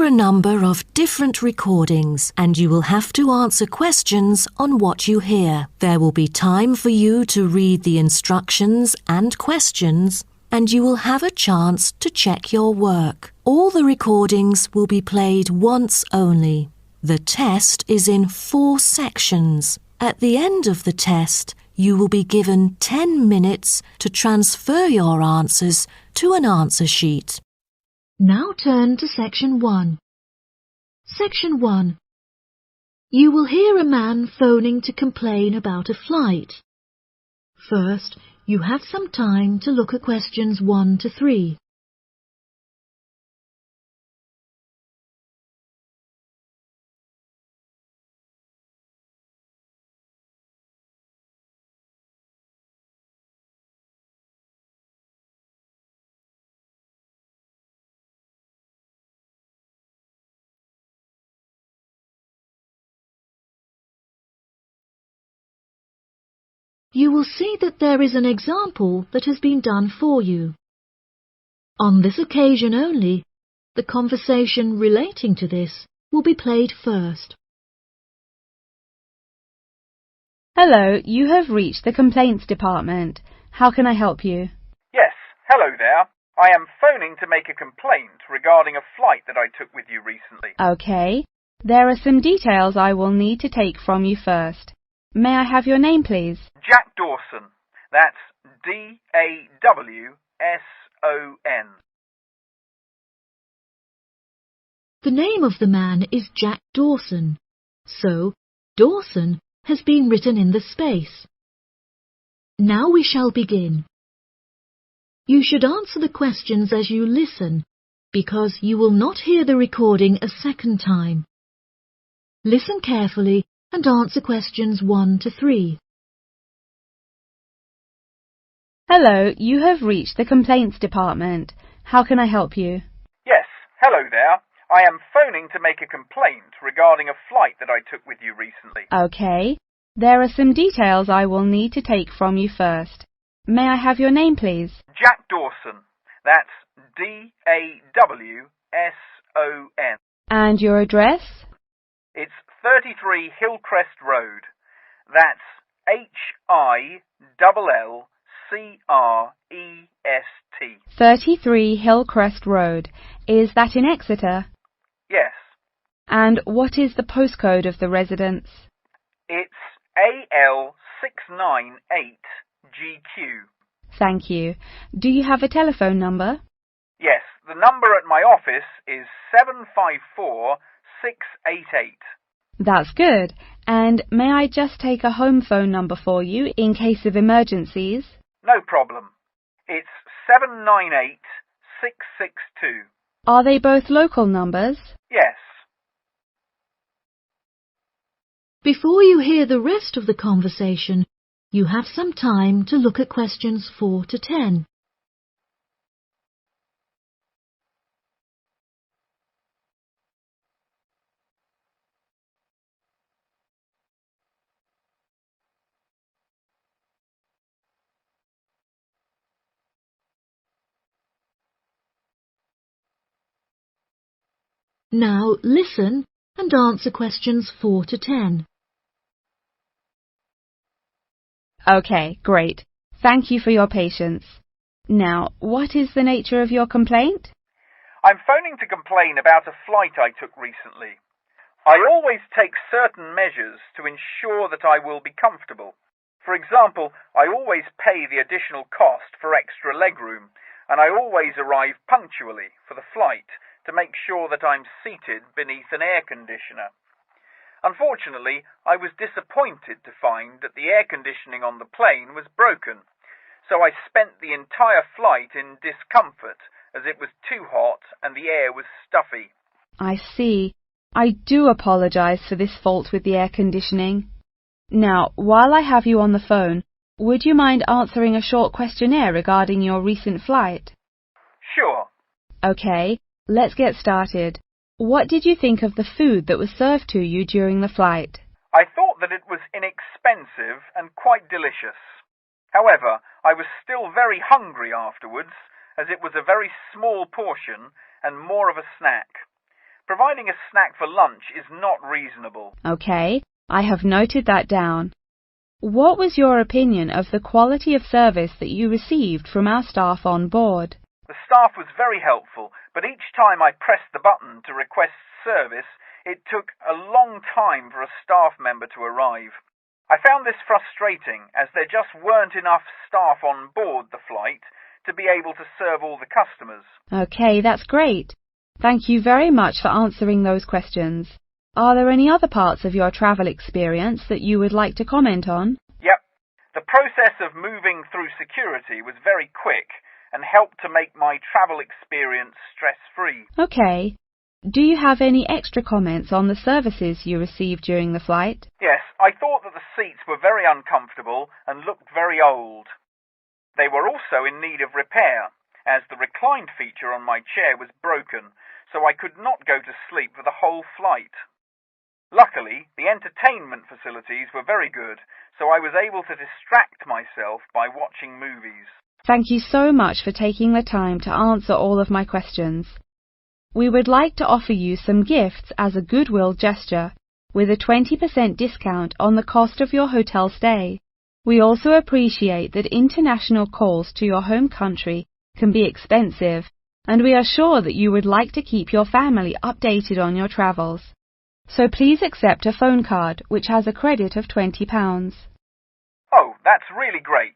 a number of different recordings and you will have to answer questions on what you hear. There will be time for you to read the instructions and questions, and you will have a chance to check your work. All the recordings will be played once only. The test is in 4 sections. At the end of the test, you will be given 10 minutes to transfer your answers to an answer sheet. Now turn to Section 1. Section 1. You will hear a man phoning to complain about a flight. First, you have some time to look at questions 1 to 3. You will see that there is an example that has been done for you. On this occasion only, the conversation relating to this will be played first. Hello, you have reached the complaints department. How can I help you? Yes, hello there. I am phoning to make a complaint regarding a flight that I took with you recently. Okay. There are some details I will need to take from you first. May I have your name, please? Jack Dawson. That's D-A-W-S-O-N. The name of the man is Jack Dawson, so Dawson has been written in the space. Now we shall begin. You should answer the questions as you listen, because you will not hear the recording a second time. Listen carefully and answer questions 1 to 3. Hello, you have reached the complaints department. How can I help you? Yes, hello there. I am phoning to make a complaint regarding a flight that I took with you recently. Okay. There are some details I will need to take from you first. May I have your name, please? Jack Dawson. That's D-A-W-S-O-N. And your address? It's 33 Hillcrest Road. That's Hillcrest. 33 Hillcrest Road. Is that in Exeter? Yes. And what is the postcode of the residence? It's AL698GQ. Thank you. Do you have a telephone number? Yes, the number at my office is 754688. That's good. And may I just take a home phone number for you in case of emergencies? No problem. It's 798662. Are they both local numbers? Yes. Before you hear the rest of the conversation, you have some time to look at questions 4 to 10. Now listen and answer questions 4 to 10. Okay, great. Thank you for your patience. Now, what is the nature of your complaint? I'm phoning to complain about a flight I took recently. I always take certain measures to ensure that I will be comfortable. For example, I always pay the additional cost for extra legroom, and I always arrive punctually for the flight to make sure that I'm seated beneath an air conditioner. Unfortunately, I was disappointed to find that the air conditioning on the plane was broken, so I spent the entire flight in discomfort as it was too hot and the air was stuffy. I see. I do apologize for this fault with the air conditioning. Now, while I have you on the phone, would you mind answering a short questionnaire regarding your recent flight? Sure. Okay, let's get started. What did you think of the food that was served to you during the flight? I thought that it was inexpensive and quite delicious. However, I was still very hungry afterwards, as it was a very small portion and more of a snack. Providing a snack for lunch is not reasonable. Okay, I have noted that down. What was your opinion of the quality of service that you received from our staff on board? The staff was very helpful, but each time I pressed the button to request service, it took a long time for a staff member to arrive. I found this frustrating, as there just weren't enough staff on board the flight to be able to serve all the customers. Okay, that's great. Thank you very much for answering those questions. Are there any other parts of your travel experience that you would like to comment on? Yep. The process of moving through security was very quick and helped to make my travel experience stress-free. Okay. Do you have any extra comments on the services you received during the flight? Yes, I thought that the seats were very uncomfortable and looked very old. They were also in need of repair, as the reclined feature on my chair was broken, so I could not go to sleep for the whole flight. Luckily, the entertainment facilities were very good, so I was able to distract myself by watching movies. Thank you so much for taking the time to answer all of my questions. We would like to offer you some gifts as a goodwill gesture, with a 20% discount on the cost of your hotel stay. We also appreciate that international calls to your home country can be expensive, and we are sure that you would like to keep your family updated on your travels. So please accept a phone card, which has a credit of £20. Oh, that's really great.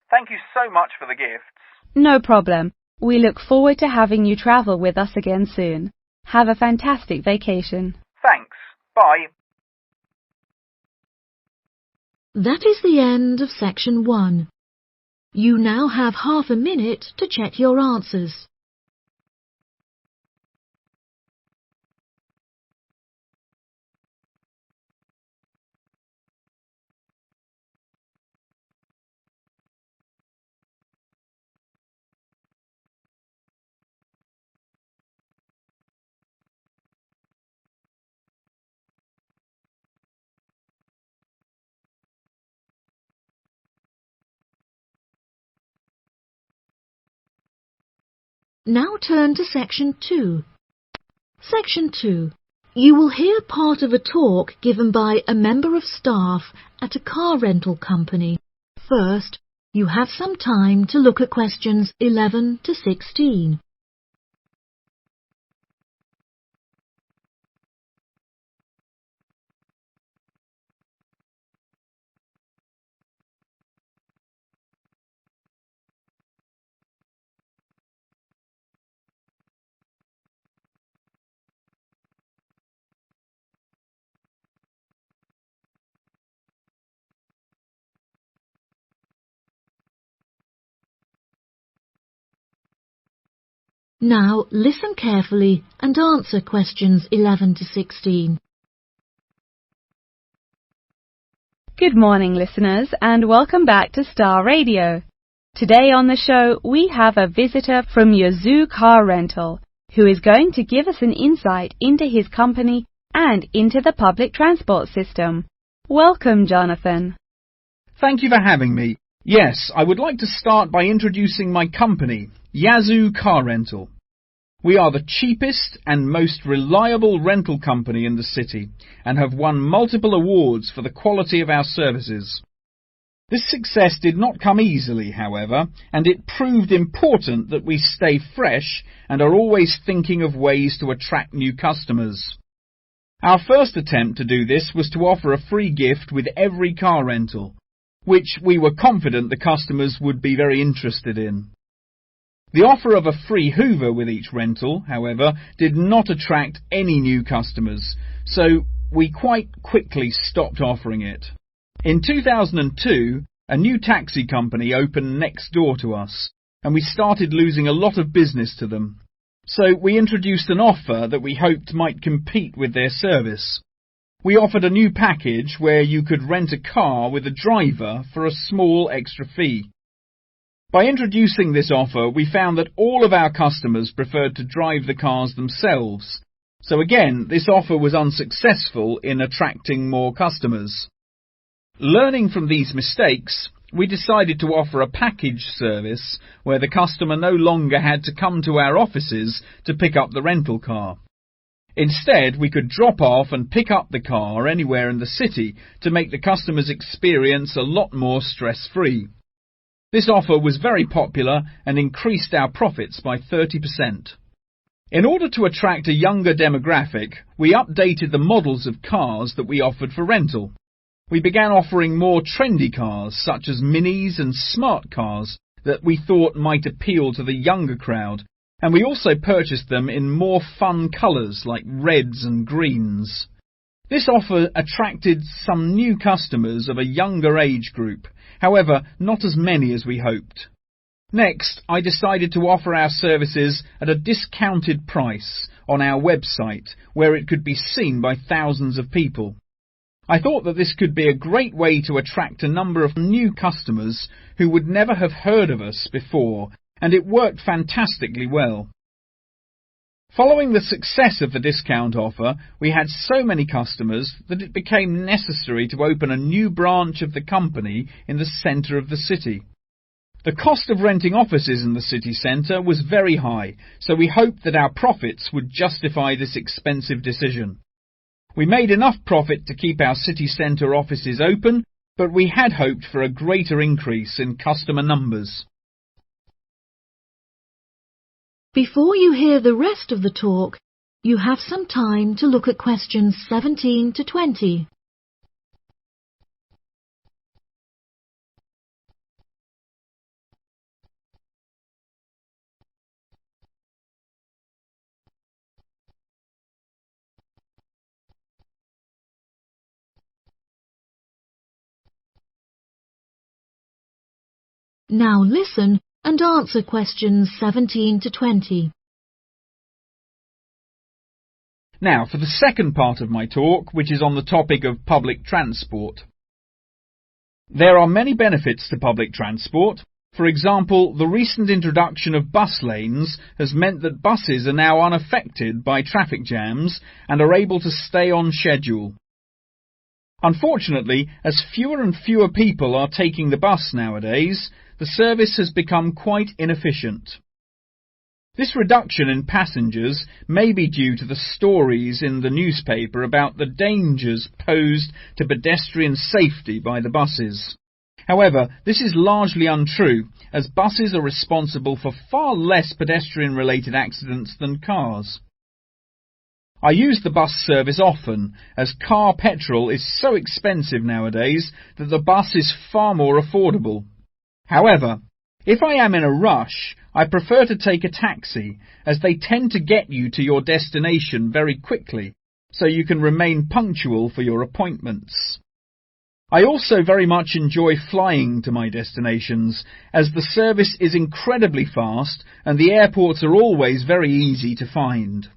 Thank you so much for the gifts. No problem. We look forward to having you travel with us again soon. Have a fantastic vacation. Thanks. Bye. That is the end of section 1. You now have half a minute to check your answers. Now turn to section 2. Section 2. You will hear part of a talk given by a member of staff at a car rental company. First, you have some time to look at questions 11 to 16. Now listen carefully and answer questions 11 to 16. Good morning, listeners, and welcome back to Star Radio. Today on the show, we have a visitor from Yazoo Car Rental, who is going to give us an insight into his company and into the public transport system. Welcome, Jonathan. Thank you for having me. Yes, I would like to start by introducing my company, Yazoo Car Rental. We are the cheapest and most reliable rental company in the city and have won multiple awards for the quality of our services. This success did not come easily, however, and it proved important that we stay fresh and are always thinking of ways to attract new customers. Our first attempt to do this was to offer a free gift with every car rental, which we were confident the customers would be very interested in. The offer of a free Hoover with each rental, however, did not attract any new customers, so we quite quickly stopped offering it. In 2002, a new taxi company opened next door to us, and we started losing a lot of business to them. So we introduced an offer that we hoped might compete with their service. We offered a new package where you could rent a car with a driver for a small extra fee. By introducing this offer, we found that all of our customers preferred to drive the cars themselves. So again, this offer was unsuccessful in attracting more customers. Learning from these mistakes, we decided to offer a package service where the customer no longer had to come to our offices to pick up the rental car. Instead, we could drop off and pick up the car anywhere in the city to make the customer's experience a lot more stress-free. This offer was very popular and increased our profits by 30%. In order to attract a younger demographic, we updated the models of cars that we offered for rental. We began offering more trendy cars, such as minis and smart cars, that we thought might appeal to the younger crowd, and we also purchased them in more fun colours like reds and greens. This offer attracted some new customers of a younger age group, however, not as many as we hoped. Next, I decided to offer our services at a discounted price on our website, where it could be seen by thousands of people. I thought that this could be a great way to attract a number of new customers who would never have heard of us before, and it worked fantastically well. Following the success of the discount offer, we had so many customers that it became necessary to open a new branch of the company in the centre of the city. The cost of renting offices in the city centre was very high, so we hoped that our profits would justify this expensive decision. We made enough profit to keep our city centre offices open, but we had hoped for a greater increase in customer numbers. Before you hear the rest of the talk, you have some time to look at questions 17 to 20. Now listen and answer questions 17 to 20. Now for the second part of my talk, which is on the topic of public transport. There are many benefits to public transport. For example, the recent introduction of bus lanes has meant that buses are now unaffected by traffic jams and are able to stay on schedule. Unfortunately, as fewer and fewer people are taking the bus nowadays, the service has become quite inefficient. This reduction in passengers may be due to the stories in the newspaper about the dangers posed to pedestrian safety by the buses. However, this is largely untrue, as buses are responsible for far less pedestrian-related accidents than cars. I use the bus service often, as car petrol is so expensive nowadays that the bus is far more affordable. However, if I am in a rush, I prefer to take a taxi, as they tend to get you to your destination very quickly, so you can remain punctual for your appointments. I also very much enjoy flying to my destinations, as the service is incredibly fast and the airports are always very easy to find.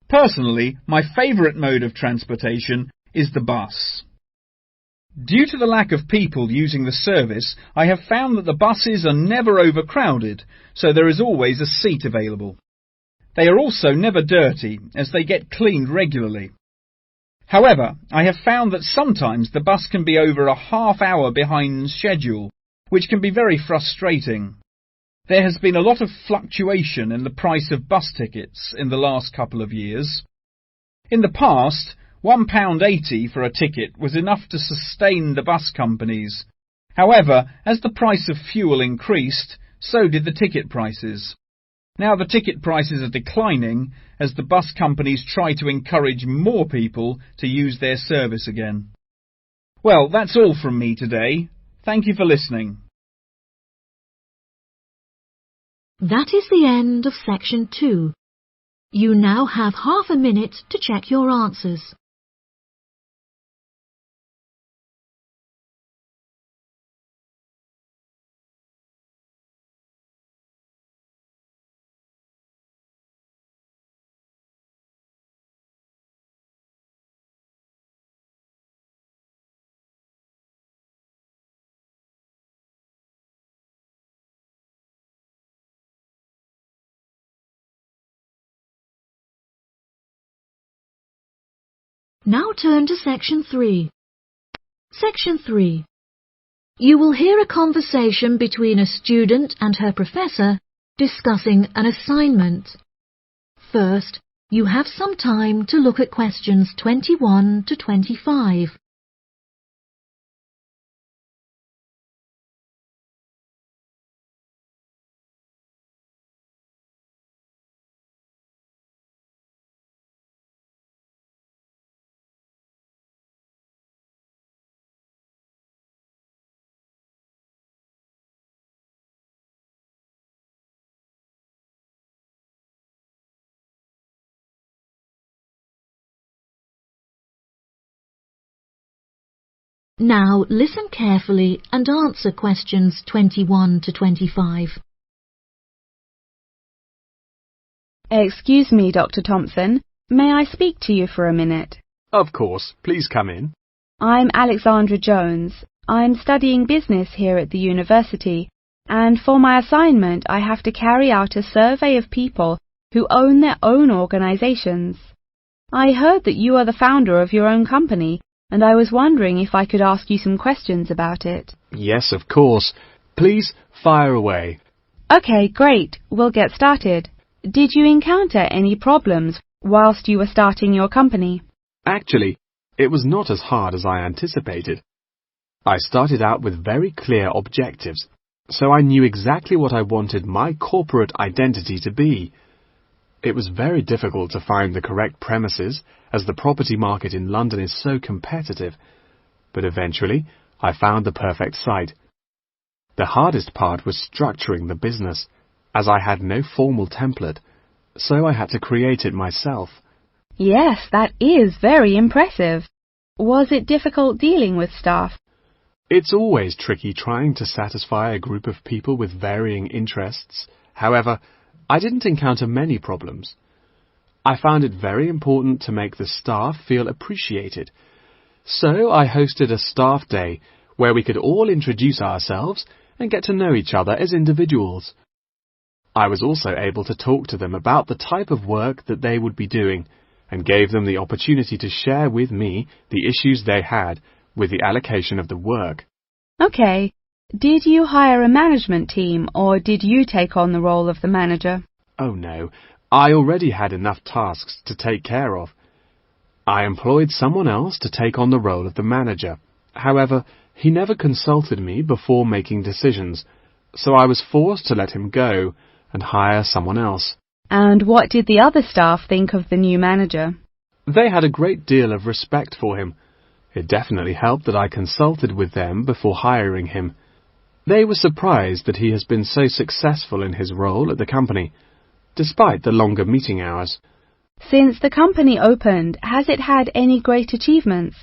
Personally, my favourite mode of transportation is the bus. Due to the lack of people using the service, I have found that the buses are never overcrowded, so there is always a seat available. They are also never dirty, as they get cleaned regularly. However, I have found that sometimes the bus can be over a half hour behind schedule, which can be very frustrating. There has been a lot of fluctuation in the price of bus tickets in the last couple of years. In the past, £1.80 for a ticket was enough to sustain the bus companies. However, as the price of fuel increased, so did the ticket prices. Now the ticket prices are declining as the bus companies try to encourage more people to use their service again. Well, that's all from me today. Thank you for listening. That is the end of section 2. You now have half a minute to check your answers. Now turn to section 3. Section 3. You will hear a conversation between a student and her professor discussing an assignment. First, You have some time to look at questions 21 to 25. Now listen carefully and answer questions 21 to 25. Excuse me, Dr. Thompson. May I speak to you for a minute? Of course. Please come in. I'm Alexandra Jones. I'm studying business here at the university, and for my assignment I have to carry out a survey of people who own their own organizations. I heard that you are the founder of your own company, and I was wondering if I could ask you some questions about it. Yes, of course. Please fire away. Okay, great. We'll get started. Did you encounter any problems whilst you were starting your company? Actually, it was not as hard as I anticipated. I started out with very clear objectives, so I knew exactly what I wanted my corporate identity to be. It was very difficult to find the correct premises, as the property market in London is so competitive, but eventually I found the perfect site. The hardest part was structuring the business, as I had no formal template, so I had to create it myself. Yes, that is very impressive. Was it difficult dealing with staff? It's always tricky trying to satisfy a group of people with varying interests. However, I didn't encounter many problems. I found it very important to make the staff feel appreciated. So I hosted a staff day where we could all introduce ourselves and get to know each other as individuals. I was also able to talk to them about the type of work that they would be doing and gave them the opportunity to share with me the issues they had with the allocation of the work. Okay. Did you hire a management team, or did you take on the role of the manager? Oh no, I already had enough tasks to take care of. I employed someone else to take on the role of the manager. However, he never consulted me before making decisions, so I was forced to let him go and hire someone else. And what did the other staff think of the new manager? They had a great deal of respect for him. It definitely helped that I consulted with them before hiring him. They were surprised that he has been so successful in his role at the company, despite the longer meeting hours. Since the company opened, has it had any great achievements?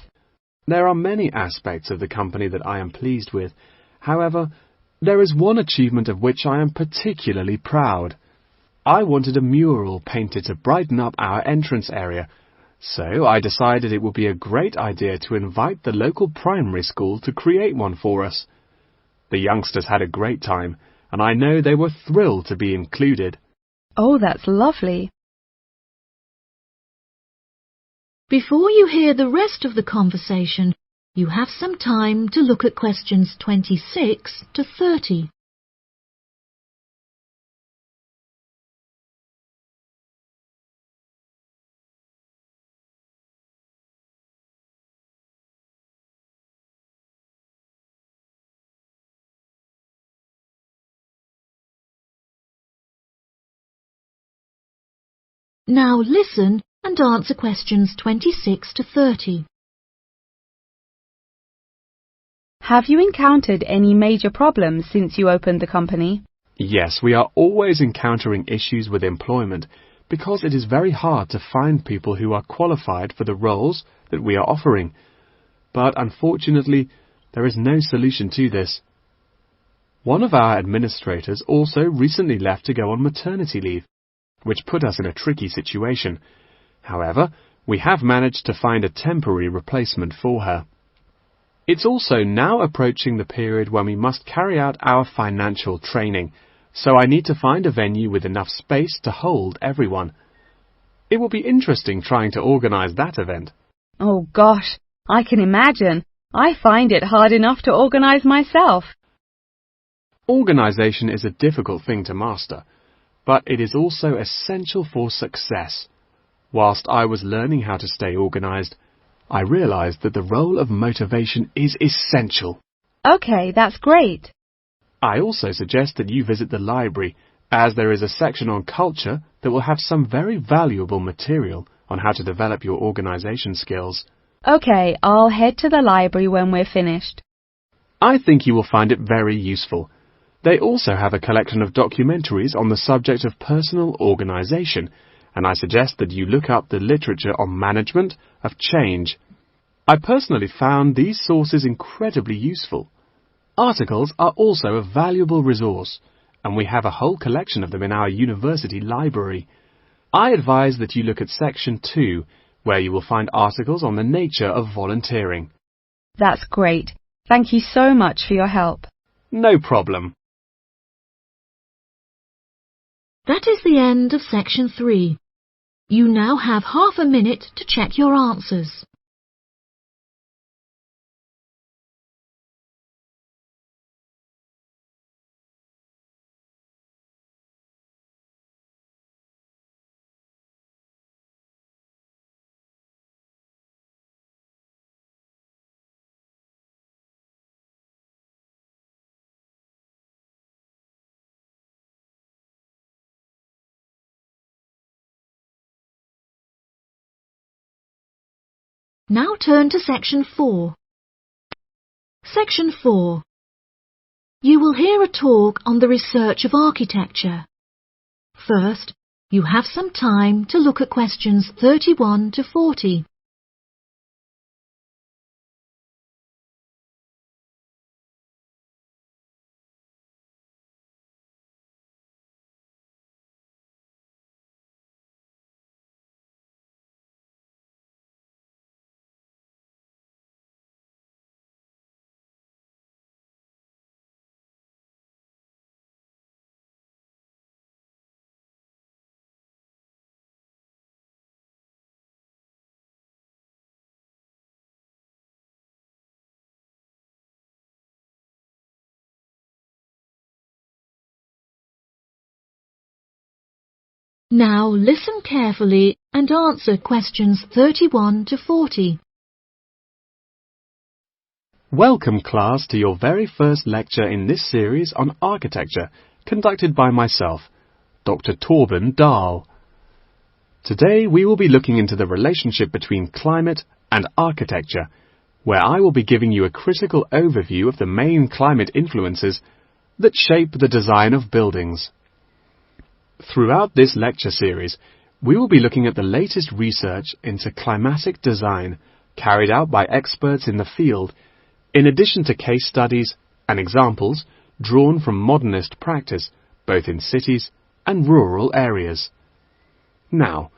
There are many aspects of the company that I am pleased with. However, there is one achievement of which I am particularly proud. I wanted a mural painted to brighten up our entrance area, so I decided it would be a great idea to invite the local primary school to create one for us. The youngsters had a great time, and I know they were thrilled to be included. Oh, that's lovely. Before you hear the rest of the conversation, you have some time to look at questions 26 to 30. Now listen and answer questions 26 to 30. Have you encountered any major problems since you opened the company? Yes, we are always encountering issues with employment because it is very hard to find people who are qualified for the roles that we are offering. But unfortunately, there is no solution to this. One of our administrators also recently left to go on maternity leave, which put us in a tricky situation. However, we have managed to find a temporary replacement for her. It's also now approaching the period when we must carry out our financial training, so I need to find a venue with enough space to hold everyone. It will be interesting trying to organize that event. Oh gosh, I can imagine. I find it hard enough to organize myself. Organization is a difficult thing to master, but it is also essential for success. Whilst I was learning how to stay organised, I realised that the role of motivation is essential. Okay, that's great. I also suggest that you visit the library, as there is a section on culture that will have some very valuable material on how to develop your organisation skills. Okay, I'll head to the library when we're finished. I think you will find it very useful. They also have a collection of documentaries on the subject of personal organisation, and I suggest that you look up the literature on management of change. I personally found these sources incredibly useful. Articles are also a valuable resource, and we have a whole collection of them in our university library. I advise that you look at Section 2, where you will find articles on the nature of volunteering. That's great. Thank you so much for your help. No problem. That is the end of Section 3. You now have half a minute to check your answers. Now turn to Section 4. Section 4. You will hear a talk on the research of architecture. First, you have some time to look at questions 31 to 40. Now listen carefully and answer questions 31 to 40. Welcome, class, to your very first lecture in this series on architecture, conducted by myself, Dr. Torben Dahl. Today we will be looking into the relationship between climate and architecture, where I will be giving you a critical overview of the main climate influences that shape the design of buildings. Throughout this lecture series, we will be looking at the latest research into climatic design carried out by experts in the field, in addition to case studies and examples drawn from modernist practice, both in cities and rural areas. Now,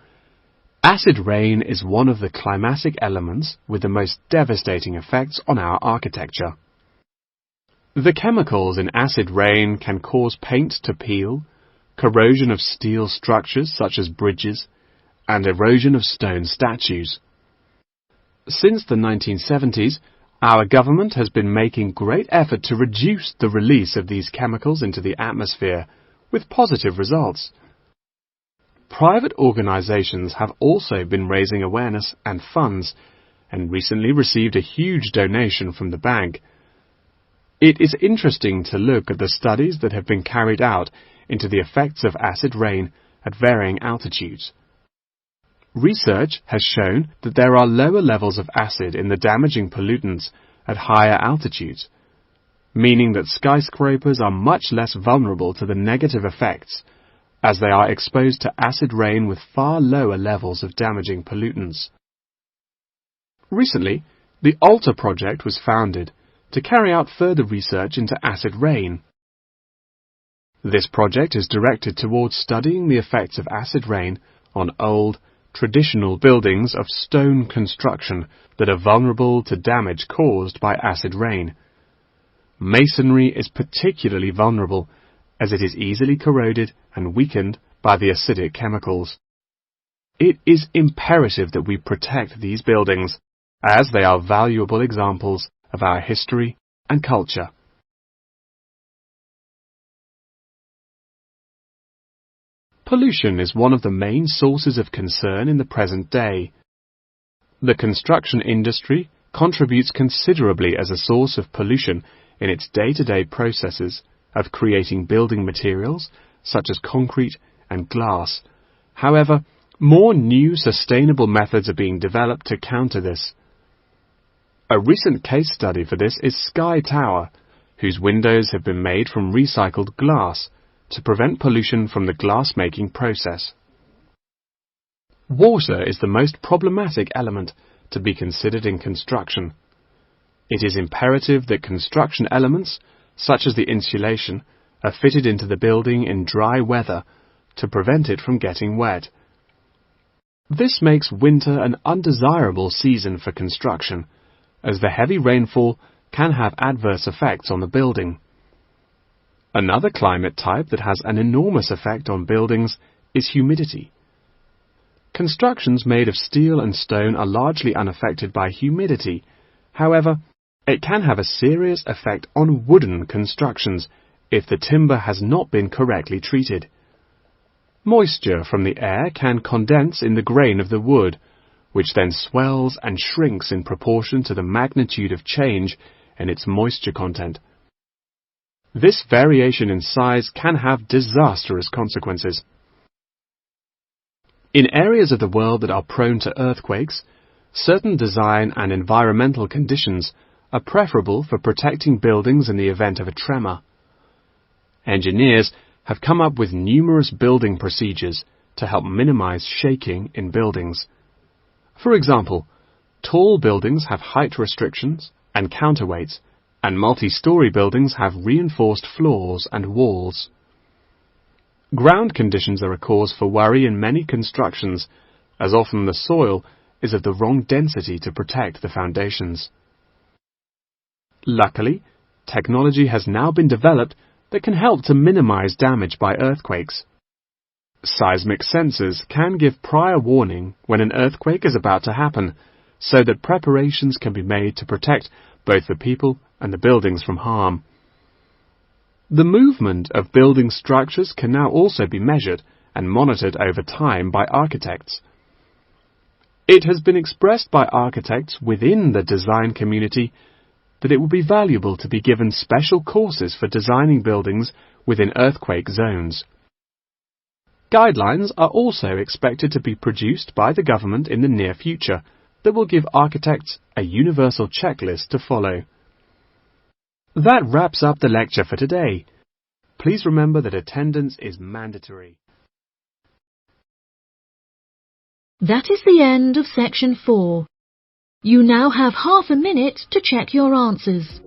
acid rain is one of the climatic elements with the most devastating effects on our architecture. The chemicals in acid rain can cause paint to peel, corrosion of steel structures such as bridges, and erosion of stone statues. Since the 1970s, our government has been making great effort to reduce the release of these chemicals into the atmosphere, with positive results. Private organisations have also been raising awareness and funds, and recently received a huge donation from the bank. It is interesting to look at the studies that have been carried out into the effects of acid rain at varying altitudes. Research has shown that there are lower levels of acid in the damaging pollutants at higher altitudes, meaning that skyscrapers are much less vulnerable to the negative effects, as they are exposed to acid rain with far lower levels of damaging pollutants. Recently, the ALTA project was founded to carry out further research into acid rain. This project is directed towards studying the effects of acid rain on old, traditional buildings of stone construction that are vulnerable to damage caused by acid rain. Masonry is particularly vulnerable, as it is easily corroded and weakened by the acidic chemicals. It is imperative that we protect these buildings, as they are valuable examples of our history and culture. Pollution is one of the main sources of concern in the present day. The construction industry contributes considerably as a source of pollution in its day-to-day processes of creating building materials such as concrete and glass. However, more new sustainable methods are being developed to counter this. A recent case study for this is Sky Tower, whose windows have been made from recycled glass to prevent pollution from the glass-making process. Water is the most problematic element to be considered in construction. It is imperative that construction elements, such as the insulation, are fitted into the building in dry weather to prevent it from getting wet. This makes winter an undesirable season for construction, as the heavy rainfall can have adverse effects on the building. Another climate type that has an enormous effect on buildings is humidity. Constructions made of steel and stone are largely unaffected by humidity. However, it can have a serious effect on wooden constructions if the timber has not been correctly treated. Moisture from the air can condense in the grain of the wood, which then swells and shrinks in proportion to the magnitude of change in its moisture content. This variation in size can have disastrous consequences. In areas of the world that are prone to earthquakes, certain design and environmental conditions are preferable for protecting buildings in the event of a tremor. Engineers have come up with numerous building procedures to help minimize shaking in buildings. For example, tall buildings have height restrictions and counterweights, and multi-story buildings have reinforced floors and walls. Ground conditions are a cause for worry in many constructions, as often the soil is of the wrong density to protect the foundations. Luckily, technology has now been developed that can help to minimize damage by earthquakes. Seismic sensors can give prior warning when an earthquake is about to happen, so that preparations can be made to protect both the people and the buildings from harm. The movement of building structures can now also be measured and monitored over time by architects. It has been expressed by architects within the design community that it would be valuable to be given special courses for designing buildings within earthquake zones. Guidelines are also expected to be produced by the government in the near future that will give architects a universal checklist to follow. That wraps up the lecture for today. Please remember that attendance is mandatory. That is the end of section 4. You now have half a minute to check your answers.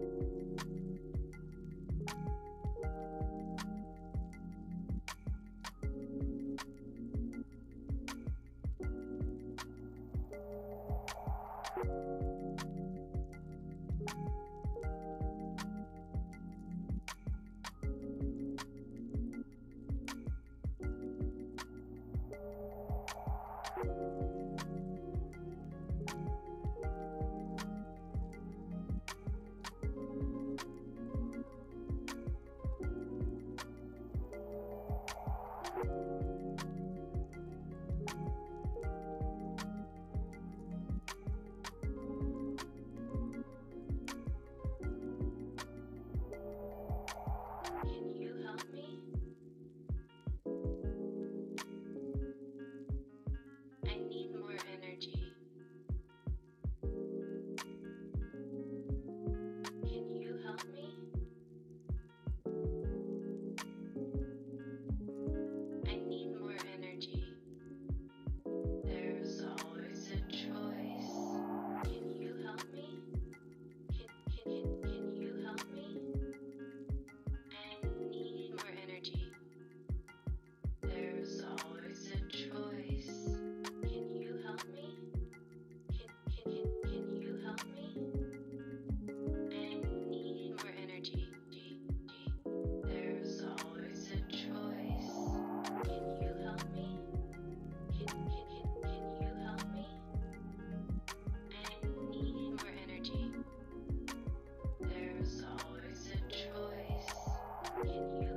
Can you